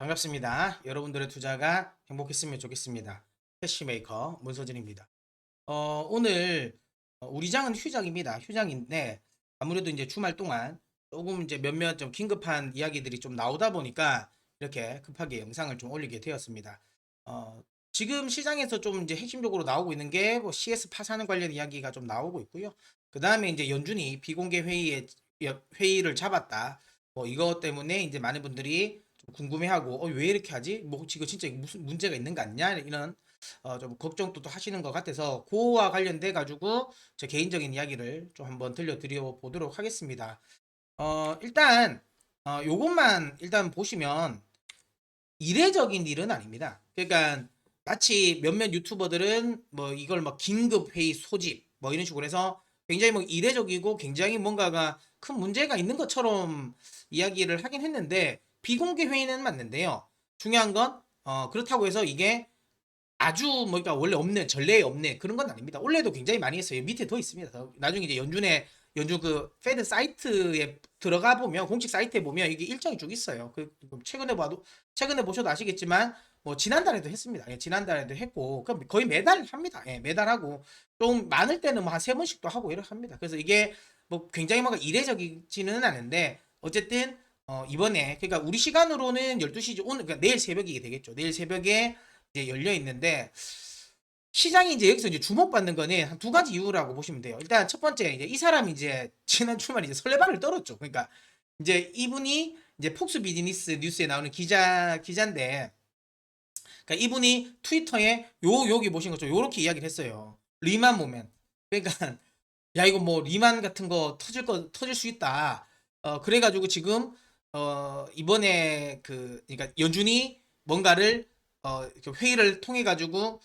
반갑습니다. 여러분들의 투자가 행복했으면 좋겠습니다. 캐시메이커 문서진입니다. 오늘 우리 장은 휴장입니다. 휴장인데 아무래도 이제 주말 동안 조금 이제 몇몇 좀 긴급한 이야기들이 좀 나오다 보니까 이렇게 급하게 영상을 좀 올리게 되었습니다. 지금 시장에서 좀 이제 핵심적으로 나오고 있는 게 뭐 CS 파산 관련 이야기가 좀 나오고 있고요. 그 다음에 이제 연준이 비공개 회의를 잡았다. 뭐 이것 때문에 이제 많은 분들이 좀 궁금해하고 왜 이렇게 하지? 뭐 지금 진짜 무슨 문제가 있는 거 아니냐? 이런 좀 걱정도 또 하시는 것 같아서 그거와 관련돼 가지고 제 개인적인 이야기를 좀 한번 들려드려 보도록 하겠습니다. 일단 요것만 일단 보시면 이례적인 일은 아닙니다. 그러니까 마치 몇몇 유튜버들은 뭐 이걸 뭐 긴급 회의 소집 뭐 이런 식으로 해서 굉장히 뭐 이례적이고 굉장히 뭔가가 큰 문제가 있는 것처럼 이야기를 하긴 했는데 비공개 회의는 맞는데요. 중요한 건 그렇다고 해서 이게 아주 뭐니까 원래 없는 전례에 없는 그런 건 아닙니다. 원래도 굉장히 많이 했어요. 밑에 더 있습니다. 나중에 이제 연준 그 페드 사이트에 들어가 보면 공식 사이트에 보면 이게 일정이 쭉 있어요. 최근에 보셔도 아시겠지만 뭐 지난달에도 했습니다. 예, 지난달에도 했고 그럼 거의 매달 합니다. 예, 매달 하고 좀 많을 때는 뭐 한 세 번씩도 하고 이렇게 합니다. 그래서 이게 뭐 굉장히 뭔가 이례적이지는 않은데 어쨌든 이번에 그러니까 우리 시간으로는 12시 오늘 그러니까 내일 새벽이 되겠죠. 내일 새벽에 이제 열려 있는데 시장이 이제 여기서 이제 주목받는 거는 한 두 가지 이유라고 보시면 돼요. 일단 첫 번째 이제 이 사람이 이제 지난 주말에 이제 설레발을 떨었죠. 그러니까 이제 이분이 이제 폭스 비즈니스 뉴스에 나오는 기자인데, 그러니까 이분이 트위터에 여기 보신 것처럼 요렇게 이야기를 했어요. 리만 모멘. 그러니까 야 이거 뭐 리만 같은 거 터질 수 있다. 그래가지고 지금 이번에 그러니까 연준이 뭔가를 회의를 통해 가지고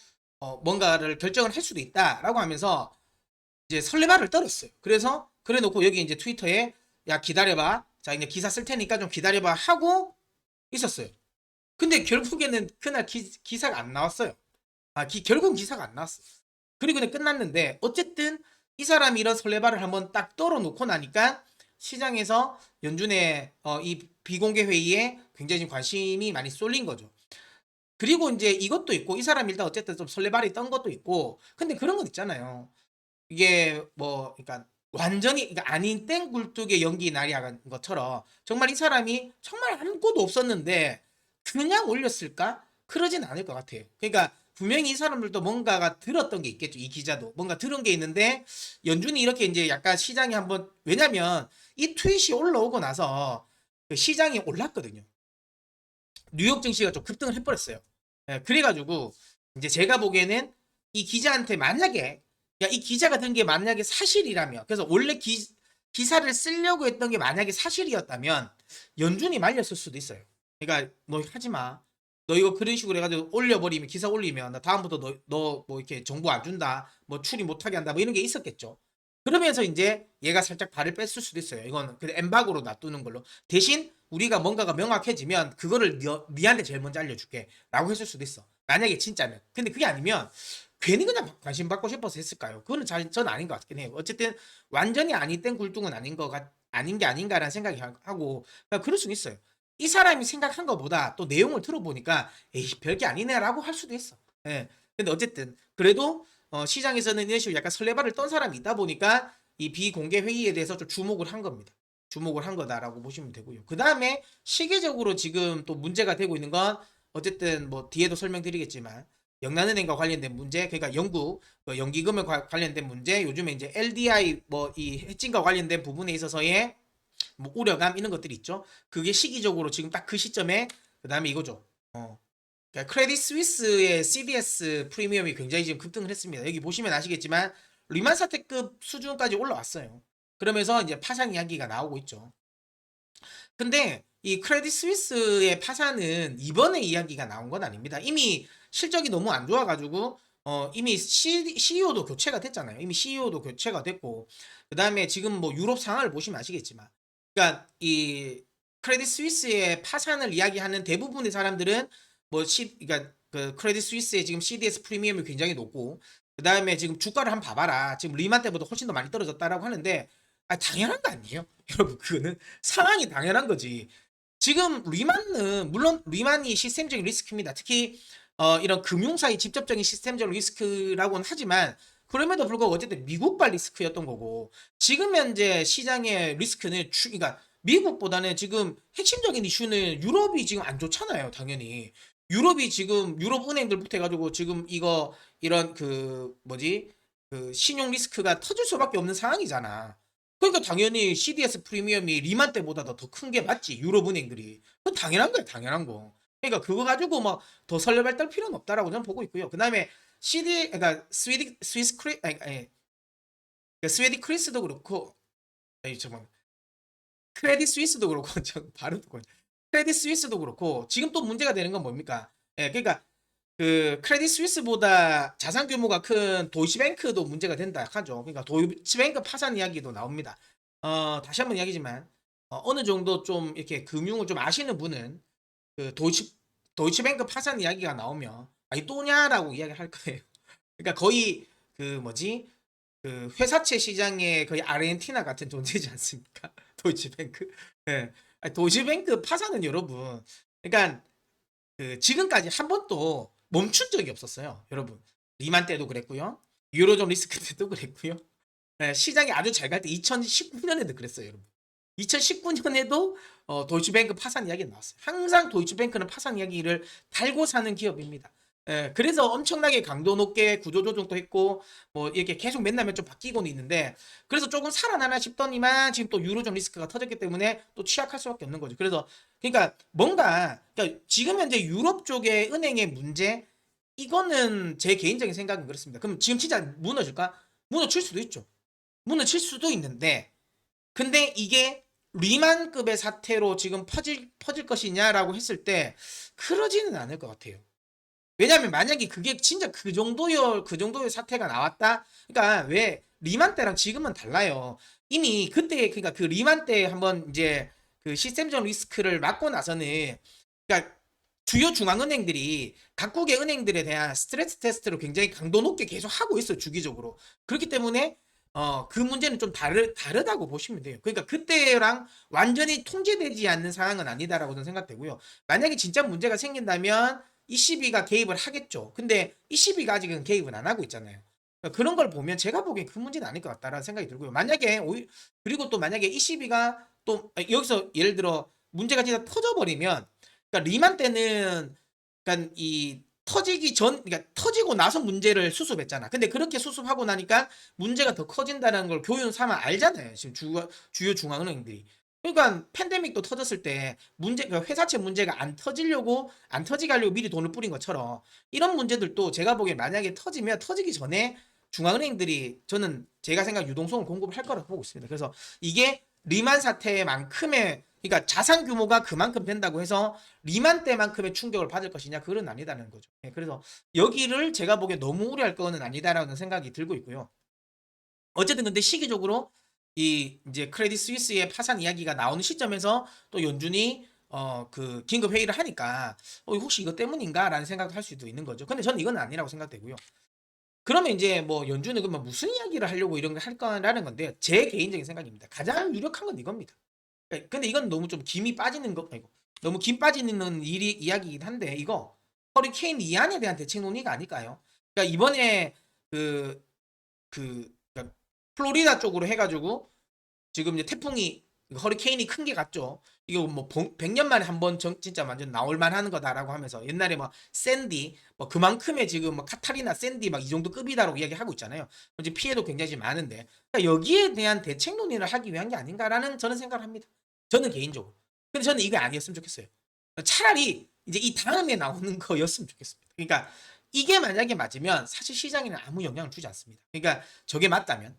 뭔가를 결정을 할 수도 있다라고 하면서 이제 설레발을 떨었어요. 그래서 그래 놓고 여기 이제 트위터에 야 기다려봐. 자 이제 기사 쓸 테니까 좀 기다려봐 하고 있었어요. 근데 결국에는 그날 기사가 안 나왔어요. 결국은 기사가 안 나왔어. 그리고 그냥 끝났는데 어쨌든 이 사람이 이런 설레발을 한번 딱 떨어놓고 나니까 시장에서 연준의 이 비공개 회의에 굉장히 지금 관심이 많이 쏠린 거죠. 그리고 이제 이것도 있고 이 사람이 일단 어쨌든 좀 설레발이 떤 것도 있고 근데 그런 건 있잖아요. 이게 뭐 그러니까 완전히 그러니까 아닌 땡 굴뚝의 연기 나리한 것처럼 정말 이 사람이 정말 아무것도 없었는데 그냥 올렸을까? 그러진 않을 것 같아요. 그러니까 분명히 이 사람들도 뭔가가 들었던 게 있겠죠. 이 기자도 뭔가 들은 게 있는데 연준이 이렇게 이제 약간 시장이 한번 왜냐면 이 트윗이 올라오고 나서 그 시장이 올랐거든요. 뉴욕 증시가 좀 급등을 해버렸어요. 예, 그래가지고 이제 제가 보기에는 이 기자한테 만약에 야, 이 기자가 든 게 만약에 사실이라면 그래서 원래 기사를 쓰려고 했던 게 만약에 사실이었다면 연준이 말렸을 수도 있어요. 그러니까 너 하지 마. 너 이거 그런 식으로 해가지고 올려버리면 기사 올리면 나 다음부터 너 뭐 이렇게 정보 안 준다. 뭐 출입 못하게 한다. 뭐 이런 게 있었겠죠. 그러면서 이제 얘가 살짝 발을 뺐을 수도 있어요. 이거는 그 엠바고로 놔두는 걸로. 대신 우리가 뭔가가 명확해지면 그거를 니한테 제일 먼저 알려줄게 라고 했을 수도 있어. 만약에 진짜면. 근데 그게 아니면 괜히 그냥 관심 받고 싶어서 했을까요? 그거는 전 아닌 것 같긴 해요. 어쨌든 완전히 아니 땐 굴뚝은 아닌 게 아닌가라는 생각이 하고 그러니까 그럴 수는 있어요. 이 사람이 생각한 것보다 또 내용을 들어보니까 에이 별게 아니네라고 할 수도 있어. 예. 근데 어쨌든 그래도 시장에서는 이런 식으로 약간 설레발을 떤 사람이 있다 보니까 이 비공개 회의에 대해서 좀 주목을 한 겁니다. 주목을 한 거다라고 보시면 되고요. 그 다음에 시기적으로 지금 또 문제가 되고 있는 건 어쨌든 뭐 뒤에도 설명드리겠지만 영란은행과 관련된 문제, 그러니까 영국 연기금에 관련된 문제, 요즘에 이제 LDI 뭐 이 해칭과 관련된 부분에 있어서의 뭐 우려감 이런 것들이 있죠. 그게 시기적으로 지금 딱 그 시점에 그 다음에 이거죠. 그러니까 크레딧 스위스의 CDS 프리미엄이 굉장히 지금 급등을 했습니다. 여기 보시면 아시겠지만 리만 사태급 수준까지 올라왔어요. 그러면서 이제 파산 이야기가 나오고 있죠. 근데 이 크레딧 스위스의 파산은 이번에 이야기가 나온 건 아닙니다. 이미 실적이 너무 안 좋아가지고 이미 CEO도 교체가 됐잖아요. 이미 CEO도 교체가 됐고 그 다음에 지금 뭐 유럽 상황을 보시면 아시겠지만, 그러니까 이 크레딧 스위스의 파산을 이야기하는 대부분의 사람들은 그러니까 그 크레딧 스위스의 지금 CDS 프리미엄이 굉장히 높고 그 다음에 지금 주가를 한번 봐봐라. 지금 리만 때보다 훨씬 더 많이 떨어졌다라고 하는데 당연한 거 아니에요? 여러분 그거는 상황이 당연한 거지. 지금 리만은 물론 리만이 시스템적인 리스크입니다. 특히 이런 금융사의 직접적인 시스템적 리스크라고는 하지만 그럼에도 불구하고 어쨌든 미국발 리스크였던 거고 지금 현재 시장의 리스크는 그러니까 미국보다는 지금 핵심적인 이슈는 유럽이 지금 안 좋잖아요. 당연히 유럽이 지금 유럽 은행들부터 해가지고 지금 이런 그 뭐지 그 신용 리스크가 터질 수밖에 없는 상황이잖아. 그러니까 당연히 CDS 프리미엄이 리만 때보다 더 큰 게 맞지. 유럽 은행들이. 그건 당연한 거야, 당연한 거. 그러니까 그거 가지고 뭐 더 설레발 떨 필요는 없다라고 저는 보고 있고요. 그다음에 그러니까 스웨디 크리스도 그렇고, 아니 잠깐 크레딧 스위스도 그렇고, 저 발음도 크레딧 스위스도 그렇고 지금 또 문제가 되는 건 뭡니까? 예, 그러니까 그 크레딧 스위스보다 자산 규모가 큰 도이치뱅크도 문제가 된다 하죠. 그러니까 도이치뱅크 파산 이야기도 나옵니다. 다시 한번 이야기지만 어느 정도 좀 이렇게 금융을 좀 아시는 분은 그 도이치뱅크 파산 이야기가 나오면 아니 또냐라고 이야기할 거예요. 그러니까 거의 그 뭐지 그 회사채 시장의 거의 아르헨티나 같은 존재지 않습니까? 도이치뱅크. 예. 아니, 도이치뱅크 파산은 여러분, 그러니까 그 지금까지 한 번도 멈춘 적이 없었어요, 여러분. 리만 때도 그랬고요. 유로존 리스크 때도 그랬고요. 네, 시장이 아주 잘 갈 때 2019년에도 그랬어요, 여러분. 2019년에도 도이치뱅크 파산 이야기가 나왔어요. 항상 도이치뱅크는 파산 이야기를 달고 사는 기업입니다. 예, 그래서 엄청나게 강도 높게 구조조정도 했고 뭐 이렇게 계속 맨날 좀 바뀌고는 있는데 그래서 조금 살아나나 싶더니만 지금 또 유로존 리스크가 터졌기 때문에 또 취약할 수밖에 없는 거죠. 그래서 그러니까 뭔가 그러니까 지금 현재 유럽 쪽의 은행의 문제 이거는 제 개인적인 생각은 그렇습니다. 그럼 지금 진짜 무너질까? 무너질 수도 있죠. 무너질 수도 있는데 근데 이게 리만급의 사태로 지금 퍼질 것이냐라고 했을 때 그러지는 않을 것 같아요. 왜냐하면 만약에 그게 진짜 그 정도의 사태가 나왔다. 그러니까 왜 리만 때랑 지금은 달라요. 이미 그때 그러니까 그 리만 때 한번 이제 그 시스템적 리스크를 막고 나서는 그러니까 주요 중앙은행들이 각국의 은행들에 대한 스트레스 테스트를 굉장히 강도 높게 계속 하고 있어요, 주기적으로. 그렇기 때문에 그 문제는 좀 다르다고 보시면 돼요. 그러니까 그때랑 완전히 통제되지 않는 상황은 아니다라고 저는 생각되고요. 만약에 진짜 문제가 생긴다면 ECB가 개입을 하겠죠. 근데 ECB가 아직은 개입은 안 하고 있잖아요. 그러니까 그런 걸 보면 제가 보기엔 그 문제는 아닐 것 같다라는 생각이 들고요. 만약에 그리고 또 만약에 ECB가 또 여기서 예를 들어 문제가 진짜 터져버리면 그러니까 리만 때는 그러니까 이 그러니까 터지고 나서 문제를 수습했잖아. 근데 그렇게 수습하고 나니까 문제가 더 커진다는 걸 교훈 삼아 알잖아요. 지금 주요 중앙은행들이. 그러니까 팬데믹도 터졌을 때 그러니까 회사채 문제가 안 터지게 하려고 미리 돈을 뿌린 것처럼 이런 문제들도 제가 보기엔 만약에 터지면 터지기 전에 중앙은행들이 저는 제가 생각 유동성을 공급을 할 거라고 보고 있습니다. 그래서 이게 리만 사태만큼의 그러니까 자산 규모가 그만큼 된다고 해서 리만 때만큼의 충격을 받을 것이냐 그건 아니다는 거죠. 예, 그래서 여기를 제가 보기에 너무 우려할 거는 아니다라는 생각이 들고 있고요. 어쨌든 근데 시기적으로 이 이제 크레딧 스위스의 파산 이야기가 나오는 시점에서 또 연준이 그 긴급 회의를 하니까 혹시 이것 때문인가라는 생각을 할 수도 있는 거죠. 근데 저는 이건 아니라고 생각되고요. 그러면 이제 뭐 연준은 그러면 무슨 이야기를 하려고 이런 걸 할 거라는 건데 제 개인적인 생각입니다. 가장 유력한 건 이겁니다. 근데 이건 너무 좀 김이 빠지는 거 아이고 너무 김 빠지는 이야기이긴 한데 이거 허리케인 이안에 대한 대책 논의가 아닐까요? 그러니까 이번에 그 그러니까 플로리다 쪽으로 해가지고 지금 이제 태풍이 허리케인이 큰 게 갔죠. 이거 뭐 100년 만에 한 번 진짜 완전 나올 만한 거다라고 하면서 옛날에 뭐 샌디 뭐 그만큼의 지금 뭐 카타리나 샌디 막 이 정도 급이다라고 이야기하고 있잖아요. 이제 피해도 굉장히 많은데 그러니까 여기에 대한 대책 논의를 하기 위한 게 아닌가라는 저는 생각을 합니다. 저는 개인적으로. 근데 저는 이게 아니었으면 좋겠어요. 차라리 이제 이 다음에 나오는 거였으면 좋겠습니다. 그러니까 이게 만약에 맞으면 사실 시장에는 아무 영향을 주지 않습니다. 그러니까 저게 맞다면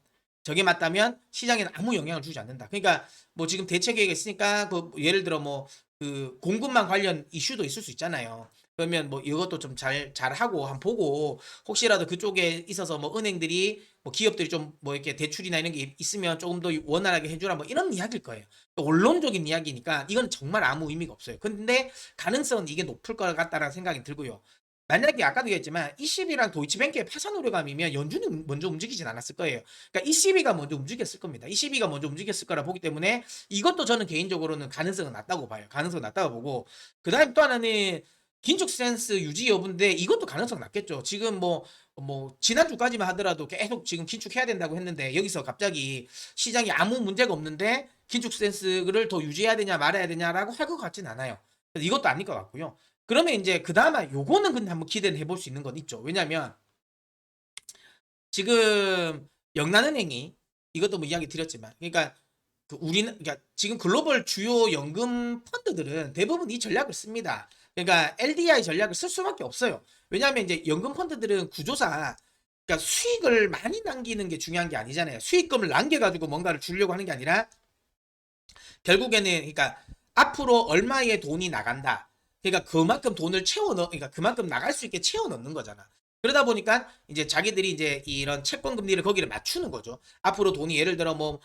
시장에는 아무 영향을 주지 않는다. 그러니까 뭐 지금 대책 계획이 있으니까 그 예를 들어 뭐 그 공급망 관련 이슈도 있을 수 있잖아요. 그러면 뭐 이것도 좀 잘하고 한번 보고 혹시라도 그쪽에 있어서 뭐 은행들이 뭐 기업들이 좀 뭐 이렇게 대출이나 이런 게 있으면 조금 더 원활하게 해주라 뭐 이런 이야기일 거예요. 원론적인 이야기니까 이건 정말 아무 의미가 없어요. 근데 가능성은 이게 높을 것 같다라는 생각이 들고요. 만약에 아까도 얘기했지만 ECB랑 도이치뱅크의 파산 우려감이면 연준이 먼저 움직이진 않았을 거예요. 그러니까 ECB가 먼저 움직였을 겁니다. ECB가 먼저 움직였을 거라 보기 때문에 이것도 저는 개인적으로는 가능성은 낮다고 봐요. 가능성은 낮다고 보고 그다음 또 하나는 긴축 스탠스 유지 여부인데 이것도 가능성 낮겠죠. 지금 뭐 지난주까지만 하더라도 계속 지금 긴축해야 된다고 했는데 여기서 갑자기 시장이 아무 문제가 없는데 긴축 스탠스를 더 유지해야 되냐 말아야 되냐라고 할 것 같진 않아요. 그래서 이것도 아닐 것 같고요. 그러면 이제 그 다음에 요거는 근데 한번 기대를 해볼 수 있는 건 있죠. 왜냐면 지금 영란은행이 이것도 뭐 이야기 드렸지만 그러니까 우리는 그러니까 지금 글로벌 주요 연금 펀드들은 대부분 이 전략을 씁니다. 그러니까 LDI 전략을 쓸 수밖에 없어요. 왜냐하면 이제 연금 펀드들은 구조사 그러니까 수익을 많이 남기는 게 중요한 게 아니잖아요. 수익금을 남겨가지고 뭔가를 주려고 하는 게 아니라 결국에는 그러니까 앞으로 얼마의 돈이 나간다. 그러니까 그만큼 돈을 채워 넣, 그러니까 그만큼 나갈 수 있게 채워 넣는 거잖아. 그러다 보니까 이제 자기들이 이제 이런 채권 금리를 거기를 맞추는 거죠. 앞으로 돈이 예를 들어 뭐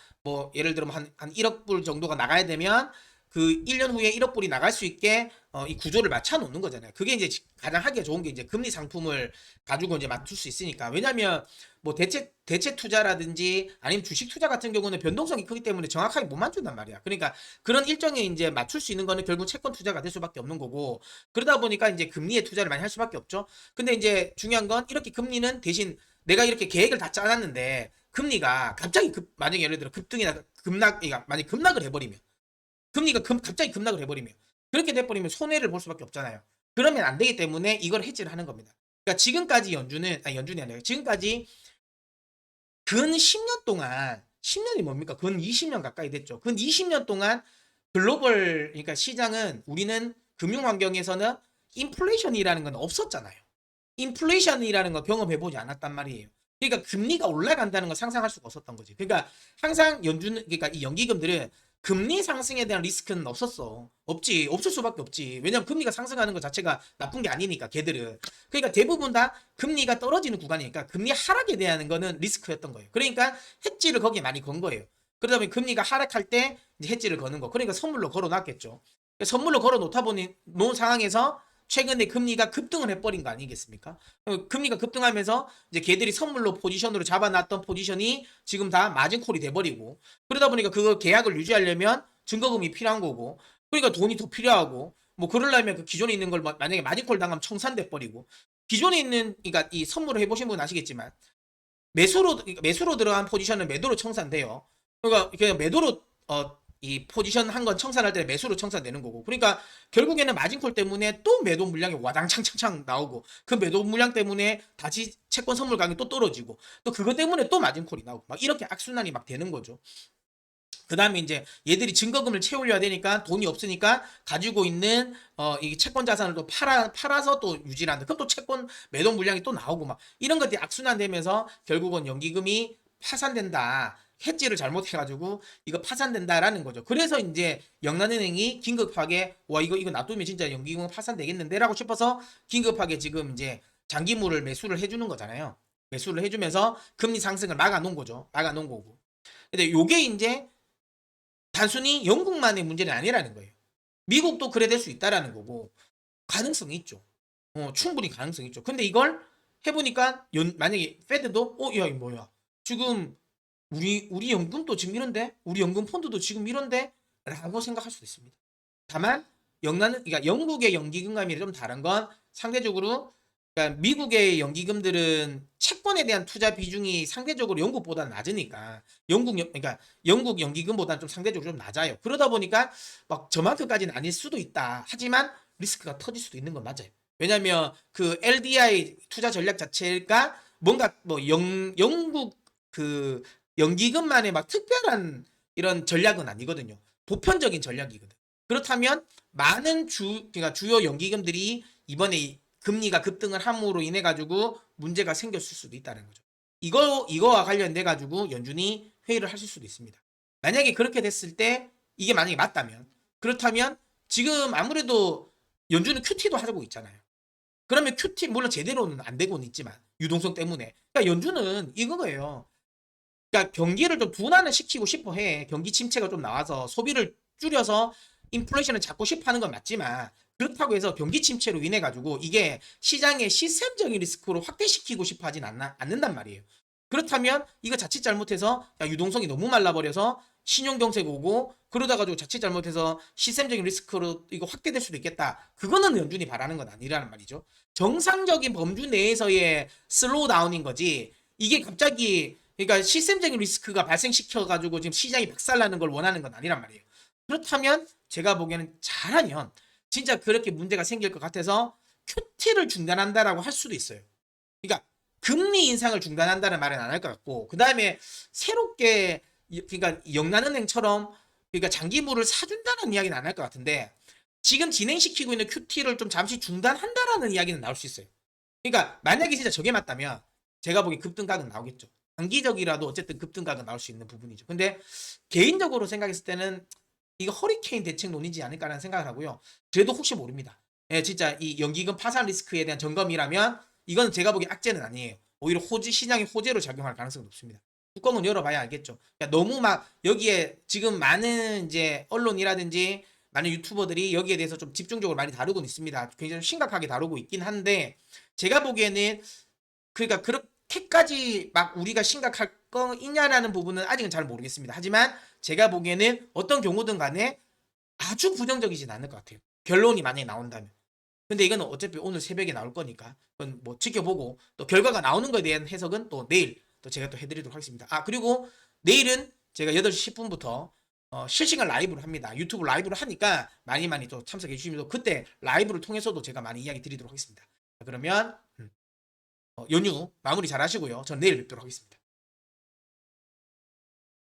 예를 들어 한 1억 불 정도가 나가야 되면 그 1년 후에 1억 불이 나갈 수 있게 이 구조를 맞춰 놓는 거잖아요. 그게 이제 가장 하기가 좋은 게 이제 금리 상품을 가지고 이제 맞출 수 있으니까. 왜냐면 뭐 대체 투자라든지 아니면 주식 투자 같은 경우는 변동성이 크기 때문에 정확하게 못 맞춘단 말이야. 그러니까 그런 일정에 이제 맞출 수 있는 거는 결국 채권 투자가 될 수밖에 없는 거고 그러다 보니까 이제 금리에 투자를 많이 할 수밖에 없죠. 근데 이제 중요한 건 이렇게 금리는 대신 내가 이렇게 계획을 다 짜놨는데 금리가 갑자기 만약에 예를 들어 급등이나 그러니까 만약 급락을 해버리면 금리가 갑자기 급락을 해버리면 그렇게 돼버리면 손해를 볼 수밖에 없잖아요. 그러면 안 되기 때문에 이걸 해지를 하는 겁니다. 그러니까 지금까지 연준이 아니라 지금까지 근 10년 동안 10년이 뭡니까? 근 20년 가까이 됐죠. 근 20년 동안 글로벌 그러니까 시장은 우리는 금융 환경에서는 인플레이션이라는 건 없었잖아요. 인플레이션이라는 거 경험해보지 않았단 말이에요. 그러니까 금리가 올라간다는 걸 상상할 수가 없었던 거지. 그러니까 항상 그러니까 이 연기금들은 금리 상승에 대한 리스크는 없었어. 없을 수밖에 없지. 왜냐면 금리가 상승하는 것 자체가 나쁜 게 아니니까, 걔들은. 그러니까 대부분 다 금리가 떨어지는 구간이니까 금리 하락에 대한 거는 리스크였던 거예요. 그러니까 해지를 거기에 많이 건 거예요. 그러다 보니 금리가 하락할 때 이제 해지를 거는 거. 그러니까 선물로 걸어 놨겠죠. 선물로 걸어 놓다 보니, 놓은 상황에서 최근에 금리가 급등을 해버린 거 아니겠습니까? 금리가 급등하면서 이제 걔들이 선물로 포지션으로 잡아놨던 포지션이 지금 다 마진콜이 돼버리고 그러다 보니까 그 계약을 유지하려면 증거금이 필요한 거고 그러니까 돈이 더 필요하고 뭐 그러려면 그 기존에 있는 걸 만약에 마진콜 당하면 청산돼 버리고 기존에 있는 그러니까 이 선물을 해보신 분은 아시겠지만 매수로 들어간 포지션은 매도로 청산돼요. 그러니까 그냥 매도로 이 포지션 한 건 청산할 때 매수로 청산되는 거고. 그러니까 결국에는 마진콜 때문에 또 매도 물량이 와당창창창 나오고 그 매도 물량 때문에 다시 채권 선물 가격이 또 떨어지고 또 그것 때문에 또 마진콜이 나오고 막 이렇게 악순환이 막 되는 거죠. 그 다음에 이제 얘들이 증거금을 채우려야 되니까 돈이 없으니까 가지고 있는 이 채권 자산을 또 팔아서 또 유지를 한다. 그럼 또 채권 매도 물량이 또 나오고 막 이런 것들이 악순환되면서 결국은 연기금이 파산된다. 해지를 잘못해가지고 이거 파산된다라는 거죠. 그래서 이제 영란은행이 긴급하게 와 이거 놔두면 진짜 연기금 파산되겠는데라고 싶어서 긴급하게 지금 이제 장기물을 매수를 해주는 거잖아요. 매수를 해주면서 금리 상승을 막아놓은 거죠. 막아놓은 거고. 근데 요게 이제 단순히 영국만의 문제는 아니라는 거예요. 미국도 그래 될 수 있다라는 거고 가능성이 있죠. 충분히 가능성이 있죠. 근데 이걸 해보니까 만약에 페드도 야 이거 뭐야 지금 우리 연금도 지금 이런데 우리 연금 펀드도 지금 이런데 라고 생각할 수도 있습니다. 다만 그러니까 영국의 연기금감이 좀 다른 건 상대적으로 그러니까 미국의 연기금들은 채권에 대한 투자 비중이 상대적으로 영국보다 낮으니까 그러니까 영국 연기금보다는 좀 상대적으로 좀 낮아요. 그러다 보니까 막 저만큼까지는 아닐 수도 있다. 하지만 리스크가 터질 수도 있는 건 맞아요. 왜냐면 그 LDI 투자 전략 자체가 뭔가 뭐 영국 그 연기금만의 막 특별한 이런 전략은 아니거든요. 보편적인 전략이거든. 그렇다면 많은 그러니까 주요 연기금들이 이번에 금리가 급등을 함으로 인해 가지고 문제가 생겼을 수도 있다는 거죠. 이거와 관련돼 가지고 연준이 회의를 하실 수도 있습니다. 만약에 그렇게 됐을 때 이게 만약에 맞다면 그렇다면 지금 아무래도 연준은 QT도 하고 있잖아요. 그러면 QT 물론 제대로는 안 되고는 있지만 유동성 때문에 그러니까 연준은 이거예요. 그러니까 경기를 좀 둔화를 시키고 싶어 해. 경기 침체가 좀 나와서 소비를 줄여서 인플레이션을 잡고 싶어 하는 건 맞지만 그렇다고 해서 경기 침체로 인해 가지고 이게 시장의 시스템적인 리스크로 확대시키고 싶어 하진 않는단 말이에요. 그렇다면 이거 자칫 잘못해서 야, 유동성이 너무 말라버려서 신용경색 오고 그러다 가지고 자칫 잘못해서 시스템적인 리스크로 이거 확대될 수도 있겠다. 그거는 연준이 바라는 건 아니라는 말이죠. 정상적인 범주 내에서의 슬로우 다운인 거지. 이게 갑자기 그러니까 시스템적인 리스크가 발생시켜 가지고 지금 시장이 박살나는 걸 원하는 건 아니란 말이에요. 그렇다면 제가 보기에는 잘하면 진짜 그렇게 문제가 생길 것 같아서 QT를 중단한다라고 할 수도 있어요. 그러니까 금리 인상을 중단한다는 말은 안 할 것 같고 그 다음에 새롭게 그러니까 영란은행처럼 그러니까 장기물을 사준다는 이야기는 안 할 것 같은데 지금 진행시키고 있는 QT를 좀 잠시 중단한다라는 이야기는 나올 수 있어요. 그러니까 만약에 진짜 저게 맞다면 제가 보기엔 급등각은 나오겠죠. 단기적이라도 어쨌든 급등각은 나올 수 있는 부분이죠. 근데 개인적으로 생각했을 때는 이거 허리케인 대책론이지 않을까라는 생각을 하고요. 그래도 혹시 모릅니다. 예, 진짜 이 연기금 파산 리스크에 대한 점검이라면 이건 제가 보기엔 악재는 아니에요. 오히려 시장의 호재로 작용할 가능성이 높습니다. 뚜껑은 열어봐야 알겠죠. 그러니까 너무 막 여기에 지금 많은 이제 언론이라든지 많은 유튜버들이 여기에 대해서 좀 집중적으로 많이 다루고 있습니다. 굉장히 심각하게 다루고 있긴 한데 제가 보기에는 그러니까 그렇게까지 막 우리가 심각할 거있냐라는 부분은 아직은 잘 모르겠습니다. 하지만 제가 보기에는 어떤 경우든 간에 아주 부정적이진 않을 것 같아요. 결론이 만약에 나온다면. 근데 이거는 어차피 오늘 새벽에 나올 거니까 그건 뭐 지켜보고 또 결과가 나오는 거에 대한 해석은 또 내일 또 제가 또 해드리도록 하겠습니다. 아 그리고 내일은 제가 8시 10분부터 실시간 라이브를 합니다. 유튜브 라이브를 하니까 많이 또 참석해 주시면 그때 라이브를 통해서도 제가 많이 이야기 드리도록 하겠습니다. 그러면 연휴 마무리 잘 하시고요. 전 내일 뵙도록 하겠습니다.